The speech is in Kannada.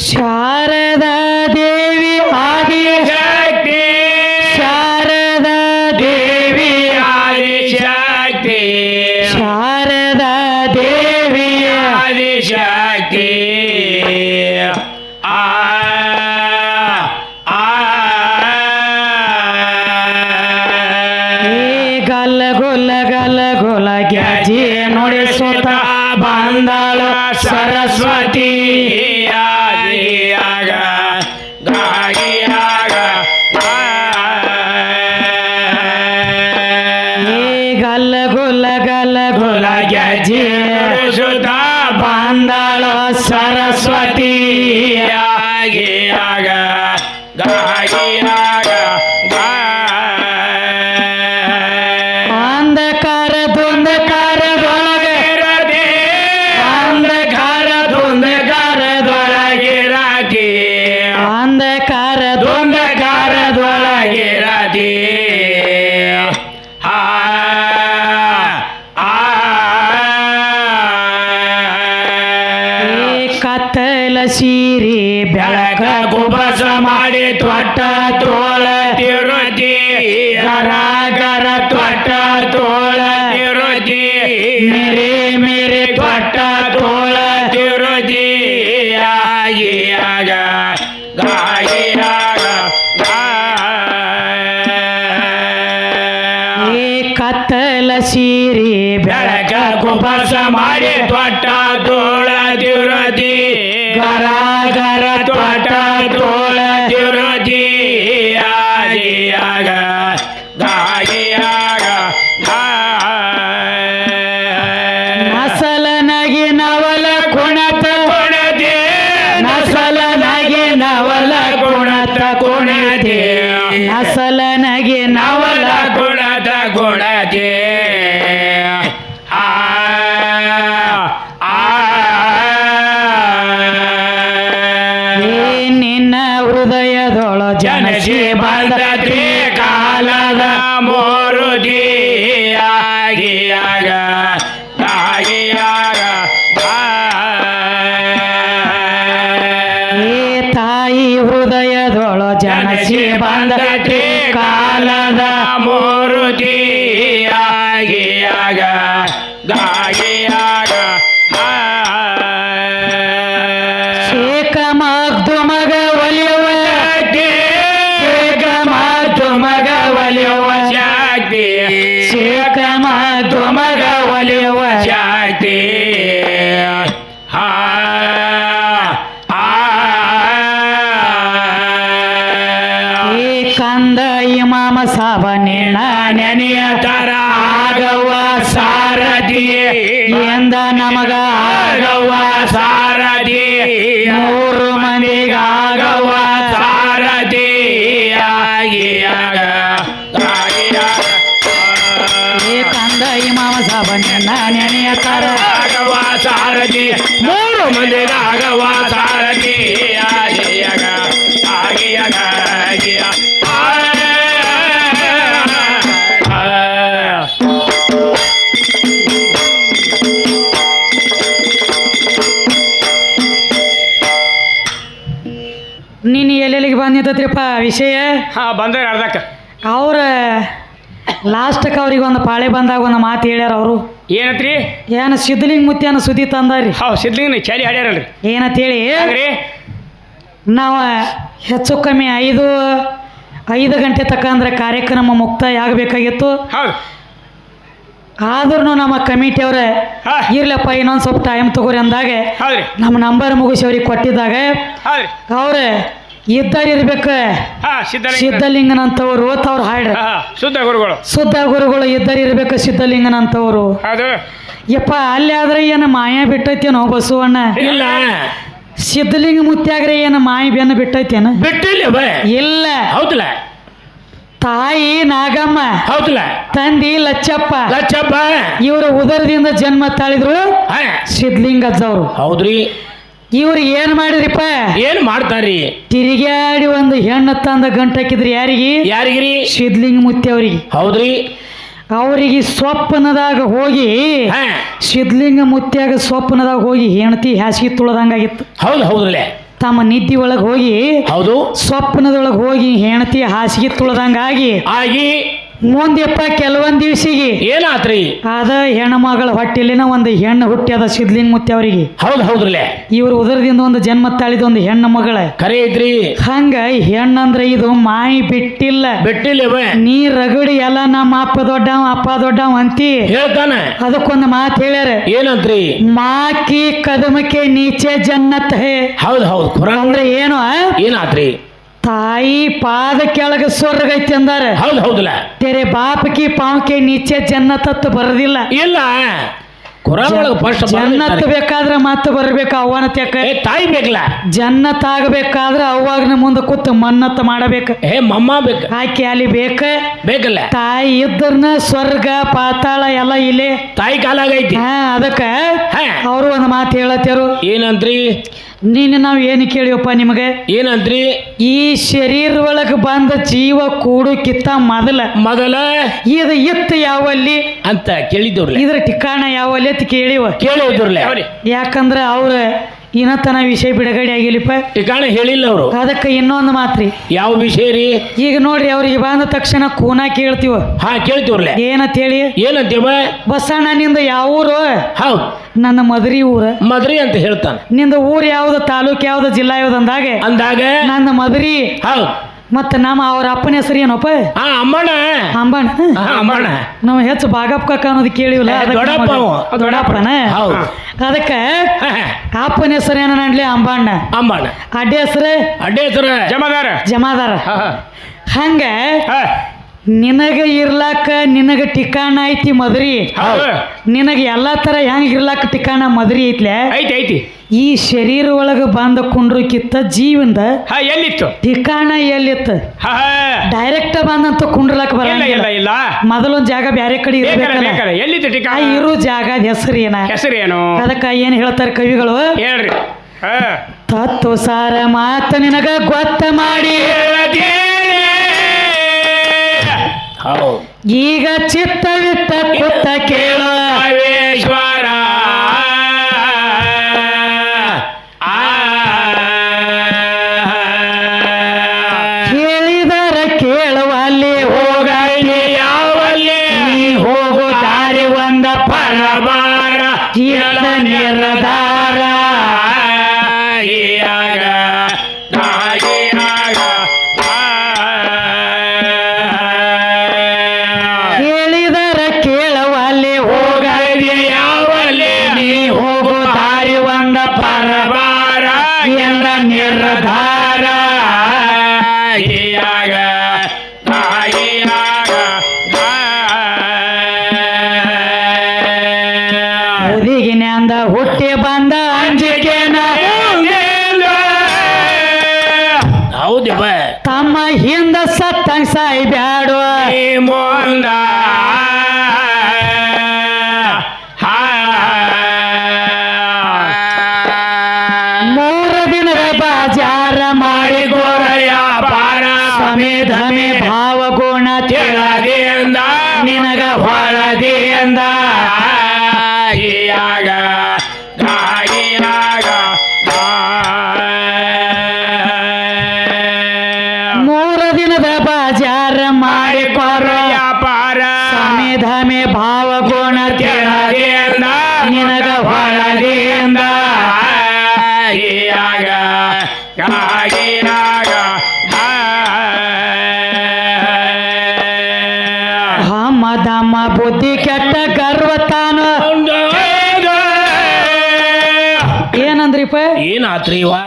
ಶಾರದಾ ದೇವಿ ಆದಿಶಕ್ತಿ ಶಾರದಾ ದೇವಿ ಆದಿಶಕ್ತಿ ಶಾರದಾ ದೇವಿ ಆದಿಶಕ್ತಿ ಆ ಗಲ್ಲ ಗೊಲ್ಲ ಗಲ್ಲ ಗೊಲ ಗ್ಯಾಜಿ ನುಡಿಸುತ್ತ ಬಂದಾಳ ಸರಸ್ವತಿ ಆದಿಯಾಗ ಗಾಗಿಯಾಗ ಗಲ್ಲ ಗೊಲ್ಲ ಗಲ್ಲ ಗೊಲ ಗ್ಯಾಜಿ ಸುತ ಬಂದಾಳ ಸರಸ್ವತಿ ಆಗಿಯಾಗ ಗಾಗಿಯಾಗ ಅಂಧಕಾರ ದುಂಧಕಾರದೊಳಗೆ ಅಂಧಕಾರದೊಳಗಿರಾಕಿ ಅಂಧಕಾರ ದುಂಧಕಾರದೊಳಗಿರತಿ ಕತ್ತಲ ಸೀರೆ ಬೆಳಕ ಕುಬಸ ಮಾಡಿ ತೊಟ್ಟ ತೋಳ ತಿರುತಿ ಗರ ತೊಟ್ಟ ತೋಳ ತಿರುತಿ ಮೇರೆ ಮೇರೆ ತೊಟ್ಟ ತೋಳ ತಿರುತಿ ಆಗಿಯಾಗ ಗಾಯಿಯಾಗ ಕತ್ತಲ ಸೀರೆ ಬೆಳಕ ಕುಬಸ ಮಾಡಿ ತೊಟ್ಟ ತೋಳ ತಿರುತಿ ಗರ ತೊಟ್ಟ ತೋಳ ತಿರುತಿ ಆಗಿಯಾಗ ಗಾಯಿಯಾಗ ನಸಲನಗಿ ನವಲ ಕುಣತ ಕುಣತಿ ನಸಲನಗಿ ನವಲ ಗುಣತ ಕುಣತಿ ನಸಲನಗಿ ನವಲ ಗುಣದ ಗುಣತಿ ನಿನ್ನ ಹೃದಯದೊಳ ಜನಸಿ ಬಂದತಿ ಕಾಲದ ಮೋರುದಿ ಆಗಿಯಾಗ ಆಗಿಯಾಗ ತಾಯಿ ಹೃದಯದೊಳ ಜನಸಿ ಬಂದತಿ ಕಾಲದ ಮೋರುದಿ ಆಗಿಯಾಗ ಗಾಗಿಯಾಗ ಶೇಖ ಮಗ್ದು ಮಗ ಒಲಿಯುವ ಮಾತು ಮಗ ಒಲಿಯುವ ಶಕ್ತಿ ಶೇಖ ಮಗ್ದು ಮಗ ಒಲಿಯುವ ಶಕ್ತಿ ಕಂದ ಇಮಾಮ ಸಾಬ ನಿನ್ನ ನೆನೆಯ ತರ ಆಗವ ಸಾರಥಿ ಎಂದ ನಮಗ ಆಗವ ಸಾರಥಿ ಮೂರು ಮಂದಿಗಾಗವ ಸಾರಥಿ ಆಗಿಯಾಗ ಕಂದ ಇಮಾಮ ಸಾಬ ನಿನ್ನ ನೆನೆಯ ತರ ಆಗವ ಸಾರಥಿ ಮೂರು ಮಂದಿಗಾಗವ ಸಾರಥಿ ಆಗಿಯಾಗ ಆಗಿಯಾಗ ನೀನು ಎಲ್ಲೆಲ್ಲಿಗೆ ಬಂದಿದ್ದತ್ರಿಪ್ಪ ವಿಷಯ ಬಂದ್ರೆ ಅರ್ಧಕ್ಕ ಅವ್ರ ಲಾಸ್ಟಕ್ಕೆ ಅವ್ರಿಗೆ ಒಂದು ಪಾಳೆ ಬಂದಾಗ ಒಂದು ಮಾತು ಹೇಳ್ಯಾರ ಅವರು ಏನತ್ರಿ ಏನು ಸಿದ್ಧಲಿಂಗ ಮುತ್ಯಾನ ಸುದ್ದಿ ತಂದಾರಿ ಸಿದ್ಲಿಂಗ್ ಚಾಲಿ ಹಾಡ್ಯಾರಲ್ರಿ ಏನಂತೇಳಿ ಹಂಗ್ರಿ ನಾವು ಹೆಚ್ಚು ಕಮ್ಮಿ 5 ಗಂಟೆ ತಕ್ಕ ಅಂದ್ರೆ ಕಾರ್ಯಕ್ರಮ ಮುಕ್ತಾಯ ಆಗಬೇಕಾಗಿತ್ತು. ಹೌದು ಆದ್ರೂ ನಮ್ಮ ಕಮಿಟಿಯವ್ರ ಹಾ. ಇರ್ಲಪ್ಪ ಇನ್ನೊಂದು ಸ್ವಲ್ಪ ಟೈಮ್ ತಗೋರಿ ಅಂದಾಗ ಹೌದ್ರಿ ನಮ್ಮ ನಂಬರ್ ಮುಗಿಸಿ ಅವ್ರಿಗೆ ಕೊಟ್ಟಿದ್ದಾಗ ಹೌದ್ರಿ ಅವ್ರ ಇದ್ದಾರೆ ಇರ್ಬೇಕು ಸಿದ್ಧಲಿಂಗನಂತವ್ರು ಅವ್ರು ಹಾಡ್ರಿ ಶುದ್ಧ ಗುರುಗಳು ಶುದ್ಧ ಗುರುಗಳು ಇದ್ದಾರೆ ಇರ್ಬೇಕು ಸಿದ್ಧಲಿಂಗನಂತವ್ರು. ಹೌದು ಯಪ್ಪ ಅಲ್ಲಿ ಆದ್ರೆ ಏನು ಮಾಯ ಬಿಟ್ಟೈತೇನೋ ಬಸವಣ್ಣ? ಇಲ್ಲ ಸಿದ್ಧಲಿಂಗ ಮುತ್ಯಾಗ್ರೆ ಏನು ಮಾಯ ಬೆನ್ನ ಬಿಟ್ಟೈತೇನ? ಬಿಟ್ಟಿಲ್ಲ ಇಲ್ಲ. ಹೌದಲ್ಲ ತಾಯಿ ನಾಗಮ್ಮ, ಹೌದಲ್ಲ ತಂದಿ ಲಚ್ಚಪ್ಪ, ಲಚ್ಚಪ್ಪ ಇವರು ಉದರದಿಂದ ಜನ್ಮ ತಾಳಿದ್ರು ಸಿದ್ಧಲಿಂಗಜ್ಜವ್ರು. ಹೌದ್ರಿ ಇವ್ರಿಗೆ ಏನ್ ಮಾಡಿದ್ರಿಪ್ಪ? ಏನ್ ಮಾಡ್ತಾರ್ರಿ? ತಿರುಗಾಡಿ ಒಂದು ಹೆಣ್ಣು ತಂದ ಗಂಟು ಹಾಕಿದ್ರಿ. ಯಾರಿಗೆ? ಯಾರಿಗ್ರಿ? ಸಿದ್ಲಿಂಗ ಮುತ್ತಿ ಅವ್ರಿಗೆ. ಹೌದ್ರಿ. ಅವ್ರಿಗೆ ಸ್ವಪ್ನದಾಗ ಹೋಗಿ ಹಾ ಸಿದ್ಲಿಂಗ ಮುತ್ಯಾಗ ಸ್ವಪ್ನದಾಗ ಹೋಗಿ ಹೆಣ್ತಿ ಹಾಸಿಗೆ ತುಳದಂಗಾಗಿತ್ತು. ಹೌದ್ರಲ್ಲೇ. ತಮ್ಮ ನಿದ್ದೆ ಒಳಗೆ ಹೋಗಿ ಹೌದು ಸ್ವಪ್ನದೊಳಗೆ ಹೋಗಿ ಹೆಣ್ತಿ ಹಾಸಿಗೆ ತುಳದಂಗಾಗಿ ಆಗಿ ಮುಂದೆಪ್ಪ ಕೆಲವೊಂದ್ ದಿವ್ಸಿಗೆ ಏನಾತ್ರಿ? ಅದ ಹೆಣ್ಣು ಮಗಳ ಹೊಟ್ಟಿಲಿನ ಒಂದು ಹೆಣ್ಣು ಹುಟ್ಟ್ಯದ ಸಿದ್ಲಿಂಗ ಮುತ್ತಿ ಅವರಿಗೆ. ಹೌದ್ರಲ್ಲೇ. ಇವ್ರ ಉದರದಿಂದ ಒಂದು ಜನ್ಮ ತಾಳಿದ ಒಂದು ಹೆಣ್ಣು ಮಗಳ. ಕರೆ ಐತ್ರಿ. ಹಂಗ ಹೆಣ್ಣಂದ್ರ ಇದು ಮಾಯಿ ಬಿಟ್ಟಿಲ್ಲ. ನೀ ರಗಡಿ ಎಲ್ಲ ನಮ್ಮ ಅಪ್ಪ ದೊಡ್ಡವ ಅಂತಿ ಹೇಳ್ತಾನ. ಅದಕ್ಕೊಂದು ಮಾತು ಹೇಳ್ಯಾರ. ಏನಂತ್ರಿ? ಮಾಕಿ ಕದಮಕ್ಕೆ ನೀಚೆ ಜನ್ನತ್ ಹೇ. ಹೌದು ಅಂದ್ರೆ ಏನು? ಏನಾತ್ರಿ? ತಾಯಿ ಪಾದ ಕೆಳಗೆ ಸ್ವರ್ಗ ಐತಿ ಅಂದಾರ. ಹೌದಲ್ಲ. ತೆರೆ ಬಾಪಕಿ ಪಾವಕ್ಕೆ ನೀಚೆ ಜನ್ನತ್ ಬರದಿಲ್ಲ. ಇಲ್ಲ ಜನ್ನತ್ ಬೇಕಾದ್ರೆ ಮತ್ತೆ ಬರ್ಬೇಕು ಅವ್ವನ ತೆಕ್ಕ. ತಾಯಿ ಬೇಕಲ್ಲ. ಜನ್ನತ್ ಆಗಬೇಕಾದ್ರೆ ಅವ್ವಾಗನ ಮುಂದೆ ಕೂತು ಮನ್ನತ್ ಮಾಡಬೇಕು. ಮಮ್ಮ ಬೇಕ. ಆಕೆ ಅಲ್ಲಿ ಬೇಕಲ್ಲ. ತಾಯಿ ಇದ್ರನ ಸ್ವರ್ಗ ಪಾತಾಳ ಎಲ್ಲ ಇಲ್ಲೇ ತಾಯಿ ಕಾಲಾಗೈತಿ. ಅದಕ್ಕ ಅವರು ಒಂದು ಮಾತು ಹೇಳತ್ತೇರು. ಏನಂತ್ರಿ? ನೀನು ನಾವು ಏನು ಕೇಳಿವಪ್ಪ ನಿಮಗೆ? ಏನಂತ್ರಿ? ಈ ಶರೀರ ಒಳಗೆ ಬಂದ ಜೀವ ಕೂಡುಕಿತ್ತ ಮೊದಲ ಇದು ಇತ್ತು ಯಾವಲ್ಲಿ ಅಂತ ಕೇಳಿದವ್ರಿ. ಇದ್ರ ಠಿಕಾಣ ಯಾವಲ್ಲಿ ಅಂತ ಕೇಳಿದ್ರಲ್ಲ. ಯಾಕಂದ್ರೆ ಅವ್ರ ಇನ್ನತನ ವಿಷಯ ಬಿಡುಗಡೆ ಆಗಿಲ್ಲಪ್ಪ. ಠಿಕಾಣ ಹೇಳಿಲ್ಲ ಅವರು. ಅದಕ್ಕೆ ಇನ್ನೊಂದು ಮಾತ್ರಿ. ಯಾವ ವಿಷಯ ರೀ? ಈಗ ನೋಡ್ರಿ ಅವ್ರಿಗೆ ಬಂದ ತಕ್ಷಣ ಕೂನ ಕೇಳ್ತೀವ. ಕೇಳ್ತೀವ್ರಲ್ಲ. ಏನಂತ ಹೇಳಿ? ಏನಂತೀವ? ಬಸಣ್ಣ ನಿಂದ ಯಾವ ಊರು? ಹೌದು ನನ್ನ ಮದ್ರಿ ಊರ. ಮದ್ರಿ ಅಂತ ಹೇಳ್ತಾನ. ನಿಂದ ಊರ್ ಯಾವ್ದು, ತಾಲೂಕ್ ಯಾವ್ದು, ಜಿಲ್ಲಾ ಯಾವ್ದು ಅಂದಾಗ ನನ್ನ ಮದ್ರಿ. ಹೌದು. ಮತ್ತ ನಮ್ಮ ಅವ್ರ ಅಪ್ಪನ ಹೆಸರು ಏನಪ್ಪ? ಅಂಬಣ್ಣ. ನಾವು ಹೆಚ್ಚು ಬಾಗಪ್ಪ ಕಾಕ ಅನ್ನೋದು ಕೇಳಿವಲ್ಲ. ದೊಡ್ಡಪ್ಪನ. ಅದಕ್ಕ ಅಪ್ಪನ ಹೆಸರು ಏನ ನಡ್ಲಿ? ಅಂಬಣ್ಣ. ಅಡ್ಡ ಹೆಸರು ಜಮಾದಾರ. ಹಂಗ ನಿನಗ ಇರ್ಲಾಕ ನಿನಗ ಠಿಕಾಣ ಐತಿ ಮದ್ರಿ. ನಿನಗ ಎಲ್ಲಾ ತರ ಹೆಂಗ ಇರ್ಲಾಕ ಠಿಕಾಣ ಮದ್ರಿ ಐತ್ಲೆ. ಐತಿ. ಈ ಶರೀರ ಒಳಗ ಬಂದ ಕುಂಡ್ರಕ್ಕಿತ್ತ ಜೀವಂದ ಎಲ್ಲಿತ್ತು ಠಿಕಾಣ ಎಲ್ಲಿತ್ತು? ಡೈರೆಕ್ಟ್ ಬಂದಂತ ಕುಂಡ್ರಲಾಕ ಬರಲ್ಲ. ಮೊದಲೊಂದ್ ಜಾಗ ಬ್ಯಾರೆ ಕಡೆ ಇರೋ ಜಾಗದ ಹೆಸರೇನು? ಅದಕ್ಕ ಏನ್ ಹೇಳ್ತಾರ ಕವಿಗಳು? ಹೇಳ್ರಿ. ತತ್ವ ಸಾರ ಮಾತ ನಿನಗ ಗೊತ್ತ ಮಾಡಿ ಈಗ ಚಿತ್ತವಿಟ್ಟ ಕುತ್ತ ಕೇಳು ಶ್ವರ. ಹೇಳಿದರ ಕೇಳುವಲ್ಲಿ ಹೋಗ ಯಾವಲ್ಲಿ ನೀ ಹೋಗು ದಾರಿ ಒಂದ ಪರಬಾರ ನಿರ್ಧಾರ. ಹೇಳಿದರ ಕೇಳುವಲ್ಲಿ ಹೋಗ ಯಾವಲ್ಲಿ ನೀ ಹೋಗು ದಾರಿ ಒಂದ ಪರಬಾರ ಎಂದ ನಿರ್ಧಾರ. ಹುಡುಗಿನಿಂದ ಹುಟ್ಟಿ ಬಂದ ಅಂಜಿಕೆನ ತಮ್ಮ ಹಿಂದ ಸತ್ತಂಗ್ ಸಾಯಿ ಬ್ಯಾಡುವ ಮುಂದ. ಮೂರು ದಿನದ ಬಾಜಾರ ಮಾಡಿ ಗೋರಯ ಪಾರ ಸಮೇಧಮೆ ಭಾವಗುಣ ತಿಳದಿಂದ ನಿನಗ ಹೊಳದಿಯಿಂದ ಮೂರು ದಿನದ ಬಾಜಾರ ಮಾಡಿ ಕೊರಯ ಪಾರ ಸಮೇಧಮೆ ಭಾವಗುಣ ತಿಳದಿಂದ ನಿನಗ ಹೊಳದಿಯಿಂದ ಹಮ್ಮದಮ್ಮ ಬುದ್ಧಿ ಕೆಟ್ಟ ಗರ್ವತಾನ. ಏನಂದ್ರಿಪ್ಪ? ಏನಾತ್ರಿ?